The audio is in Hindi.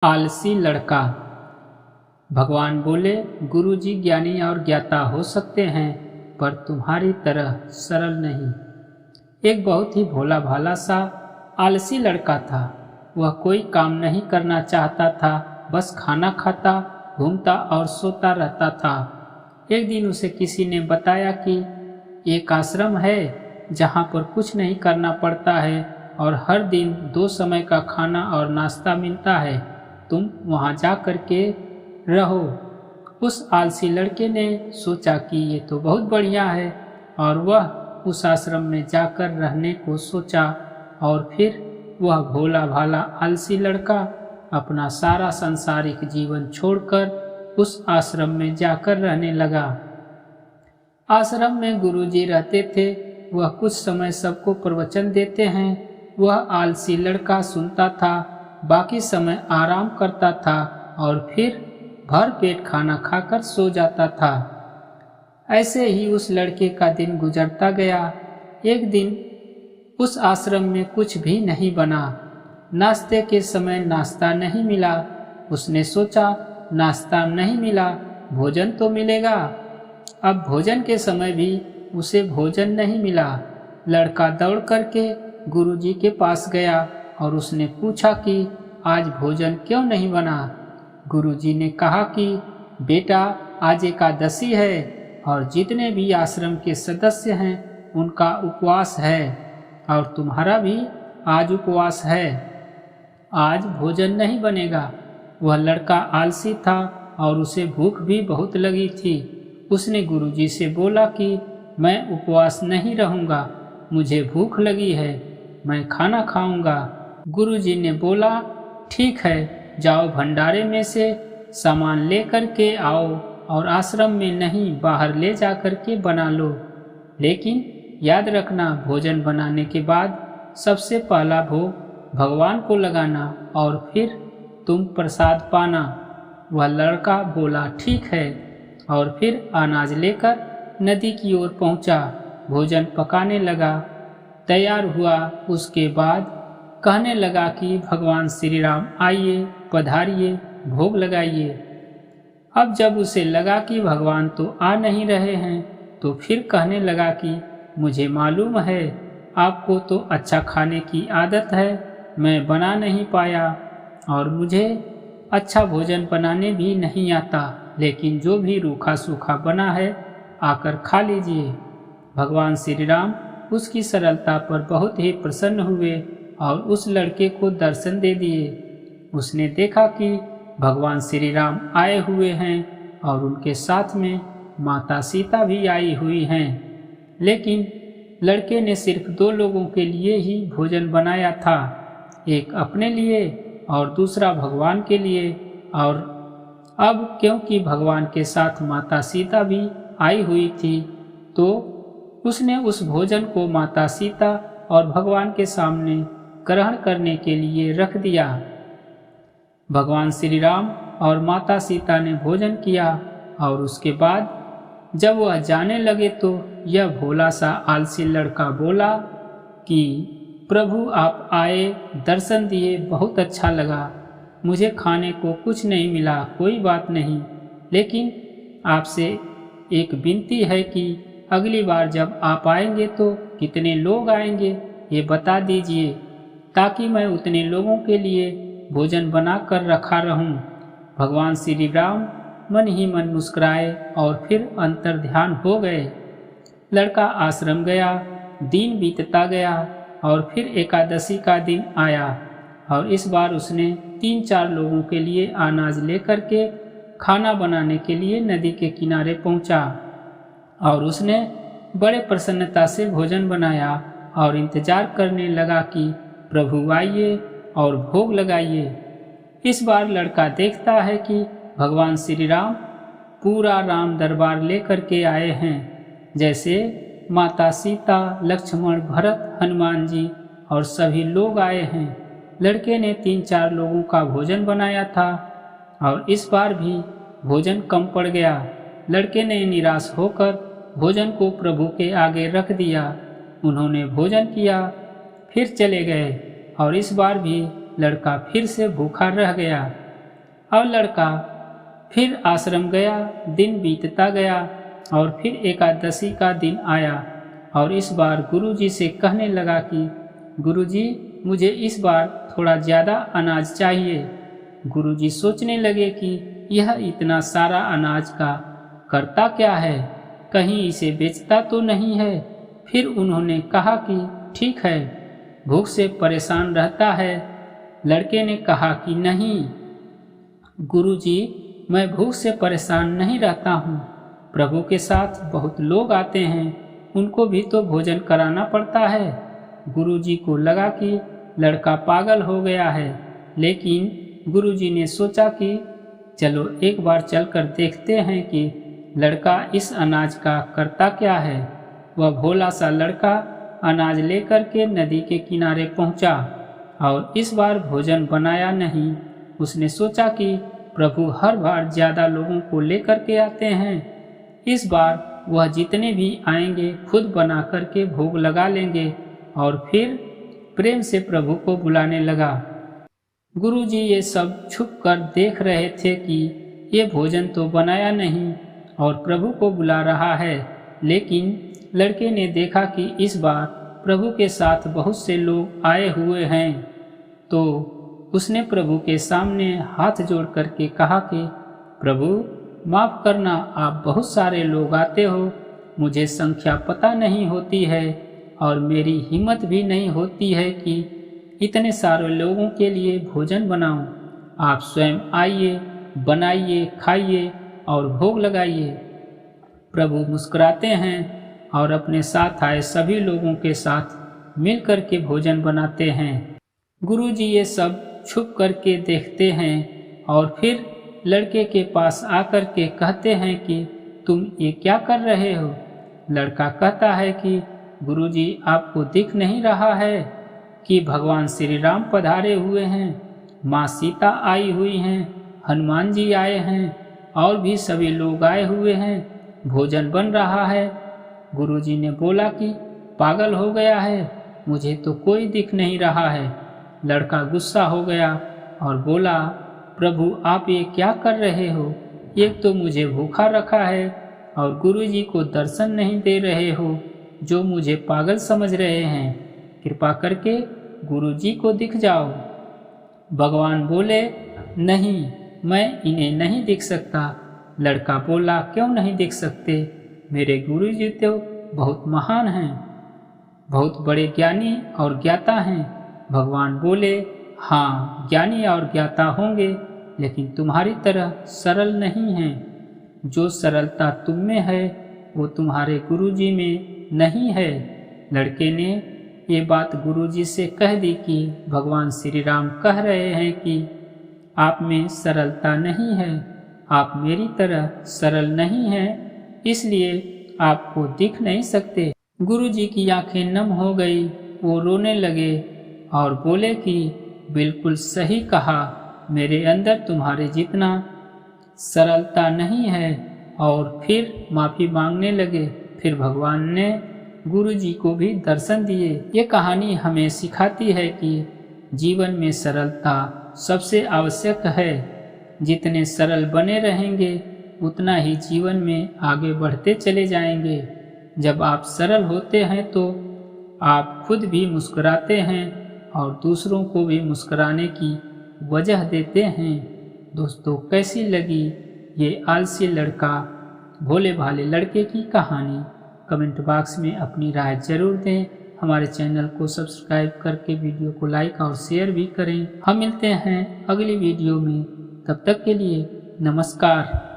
आलसी लड़का। भगवान बोले, गुरुजी ज्ञानी और ज्ञाता हो सकते हैं, पर तुम्हारी तरह सरल नहीं। एक बहुत ही भोला भाला सा आलसी लड़का था। वह कोई काम नहीं करना चाहता था, बस खाना खाता, घूमता और सोता रहता था। एक दिन उसे किसी ने बताया कि एक आश्रम है जहाँ पर कुछ नहीं करना पड़ता है और हर दिन 2 समय का खाना और नाश्ता मिलता है। तुम वहाँ जा कर के रहो। उस आलसी लड़के ने सोचा कि ये तो बहुत बढ़िया है और वह उस आश्रम में जाकर रहने को सोचा। और फिर वह भोला भाला आलसी लड़का अपना सारा सांसारिक जीवन छोड़कर उस आश्रम में जाकर रहने लगा। आश्रम में गुरुजी रहते थे। वह कुछ समय सबको प्रवचन देते हैं। वह आलसी लड़का सुनता था, बाकी समय आराम करता था और फिर भर पेट खाना खाकर सो जाता था। ऐसे ही उस लड़के का दिन गुजरता गया। एक दिन उस आश्रम में कुछ भी नहीं बना। नाश्ते के समय नाश्ता नहीं मिला। उसने सोचा, नाश्ता नहीं मिला, भोजन तो मिलेगा। अब भोजन के समय भी उसे भोजन नहीं मिला। लड़का दौड़ करके गुरुजी के पास गया और उसने पूछा कि आज भोजन क्यों नहीं बना। गुरुजी ने कहा कि बेटा, आज एकादशी है और जितने भी आश्रम के सदस्य हैं उनका उपवास है और तुम्हारा भी आज उपवास है। आज भोजन नहीं बनेगा। वह लड़का आलसी था और उसे भूख भी बहुत लगी थी। उसने गुरुजी से बोला कि मैं उपवास नहीं रहूँगा, मुझे भूख लगी है, मैं खाना खाऊंगा। गुरुजी ने बोला, ठीक है, जाओ भंडारे में से सामान ले कर के आओ और आश्रम में नहीं, बाहर ले जा कर के बना लो। लेकिन याद रखना, भोजन बनाने के बाद सबसे पहला भोग भगवान को लगाना और फिर तुम प्रसाद पाना। वह लड़का बोला, ठीक है, और फिर अनाज लेकर नदी की ओर पहुंचा। भोजन पकाने लगा, तैयार हुआ। उसके बाद कहने लगा कि भगवान श्री राम आइए, पधारिए, भोग लगाइए। अब जब उसे लगा कि भगवान तो आ नहीं रहे हैं, तो फिर कहने लगा कि मुझे मालूम है आपको तो अच्छा खाने की आदत है, मैं बना नहीं पाया और मुझे अच्छा भोजन बनाने भी नहीं आता, लेकिन जो भी रूखा सूखा बना है आकर खा लीजिए। भगवान श्री राम उसकी सरलता पर बहुत ही प्रसन्न हुए और उस लड़के को दर्शन दे दिए। उसने देखा कि भगवान श्री राम आए हुए हैं और उनके साथ में माता सीता भी आई हुई हैं। लेकिन लड़के ने सिर्फ 2 लोगों के लिए ही भोजन बनाया था, एक अपने लिए और दूसरा भगवान के लिए। और अब क्योंकि भगवान के साथ माता सीता भी आई हुई थी, तो उसने उस भोजन को माता सीता और भगवान के सामने ग्रहण करने के लिए रख दिया। भगवान श्री राम और माता सीता ने भोजन किया और उसके बाद जब वह जाने लगे तो यह भोला सा आलसी लड़का बोला कि प्रभु आप आए, दर्शन दिए, बहुत अच्छा लगा। मुझे खाने को कुछ नहीं मिला, कोई बात नहीं, लेकिन आपसे एक विनती है कि अगली बार जब आप आएंगे तो कितने लोग आएंगे ये बता दीजिए, ताकि मैं उतने लोगों के लिए भोजन बना कर रखा रहूं। भगवान श्री राम मन ही मन मुस्कुराए और फिर अंतर ध्यान हो गए। लड़का आश्रम गया, दिन बीतता गया और फिर एकादशी का दिन आया और इस बार उसने 3-4 लोगों के लिए अनाज लेकर के खाना बनाने के लिए नदी के किनारे पहुंचा और उसने बड़े प्रसन्नता से भोजन बनाया और इंतजार करने लगा कि प्रभु आइए और भोग लगाइए। इस बार लड़का देखता है कि भगवान श्री राम पूरा राम दरबार लेकर के आए हैं, जैसे माता सीता, लक्ष्मण, भरत, हनुमान जी और सभी लोग आए हैं। लड़के ने 3-4 लोगों का भोजन बनाया था और इस बार भी भोजन कम पड़ गया। लड़के ने निराश होकर भोजन को प्रभु के आगे रख दिया। उन्होंने भोजन किया, फिर चले गए और इस बार भी लड़का फिर से भूखा रह गया। अब लड़का फिर आश्रम गया। दिन बीतता गया और फिर एकादशी का दिन आया और इस बार गुरुजी से कहने लगा कि गुरुजी, मुझे इस बार थोड़ा ज़्यादा अनाज चाहिए। गुरुजी सोचने लगे कि यह इतना सारा अनाज का करता क्या है, कहीं इसे बेचता तो नहीं है। फिर उन्होंने कहा कि ठीक है, भूख से परेशान रहता है। लड़के ने कहा कि नहीं गुरुजी, मैं भूख से परेशान नहीं रहता हूँ। प्रभु के साथ बहुत लोग आते हैं, उनको भी तो भोजन कराना पड़ता है। गुरुजी को लगा कि लड़का पागल हो गया है, लेकिन गुरुजी ने सोचा कि चलो एक बार चलकर देखते हैं कि लड़का इस अनाज का करता क्या है। वह भोला सा लड़का अनाज लेकर के नदी के किनारे पहुंचा और इस बार भोजन बनाया नहीं। उसने सोचा कि प्रभु हर बार ज़्यादा लोगों को लेकर के आते हैं, इस बार वह जितने भी आएंगे खुद बना करके भोग लगा लेंगे। और फिर प्रेम से प्रभु को बुलाने लगा। गुरुजी ये सब छुप कर देख रहे थे कि ये भोजन तो बनाया नहीं और प्रभु को बुला रहा है, लेकिन लड़के ने देखा कि इस बार प्रभु के साथ बहुत से लोग आए हुए हैं, तो उसने प्रभु के सामने हाथ जोड़ करके कहा कि प्रभु माफ़ करना, आप बहुत सारे लोग आते हो, मुझे संख्या पता नहीं होती है और मेरी हिम्मत भी नहीं होती है कि इतने सारे लोगों के लिए भोजन बनाऊं। आप स्वयं आइए, बनाइए, खाइए और भोग लगाइए। प्रभु मुस्कुराते हैं और अपने साथ आए सभी लोगों के साथ मिल कर के भोजन बनाते हैं। गुरुजी ये सब छुप करके देखते हैं और फिर लड़के के पास आकर के कहते हैं कि तुम ये क्या कर रहे हो। लड़का कहता है कि गुरुजी, आपको दिख नहीं रहा है कि भगवान श्री राम पधारे हुए हैं, माँ सीता आई हुई हैं, हनुमान जी आए हैं और भी सभी लोग आए हुए हैं, भोजन बन रहा है। गुरुजी ने बोला कि पागल हो गया है, मुझे तो कोई दिख नहीं रहा है। लड़का गुस्सा हो गया और बोला, प्रभु आप ये क्या कर रहे हो, एक तो मुझे भूखा रखा है और गुरुजी को दर्शन नहीं दे रहे हो, जो मुझे पागल समझ रहे हैं। कृपा करके गुरुजी को दिख जाओ। भगवान बोले, नहीं, मैं इन्हें नहीं दिख सकता। लड़का बोला, क्यों नहीं दिख सकते, मेरे गुरुजी तो बहुत महान हैं, बहुत बड़े ज्ञानी और ज्ञाता हैं। भगवान बोले, हाँ ज्ञानी और ज्ञाता होंगे, लेकिन तुम्हारी तरह सरल नहीं हैं। जो सरलता तुम में है वो तुम्हारे गुरुजी में नहीं है। लड़के ने ये बात गुरुजी से कह दी कि भगवान श्री राम कह रहे हैं कि आप में सरलता नहीं है, आप मेरी तरह सरल नहीं हैं, इसलिए आपको दिख नहीं सकते। गुरुजी की आंखें नम हो गई, वो रोने लगे और बोले कि बिल्कुल सही कहा, मेरे अंदर तुम्हारे जितना सरलता नहीं है। और फिर माफ़ी मांगने लगे। फिर भगवान ने गुरुजी को भी दर्शन दिए। ये कहानी हमें सिखाती है कि जीवन में सरलता सबसे आवश्यक है। जितने सरल बने रहेंगे उतना ही जीवन में आगे बढ़ते चले जाएंगे। जब आप सरल होते हैं तो आप खुद भी मुस्कुराते हैं और दूसरों को भी मुस्कुराने की वजह देते हैं। दोस्तों, कैसी लगी ये आलसी लड़का भोले भाले लड़के की कहानी? कमेंट बॉक्स में अपनी राय जरूर दें। हमारे चैनल को सब्सक्राइब करके वीडियो को लाइक और शेयर भी करें। हम मिलते हैं अगली वीडियो में, तब तक के लिए नमस्कार।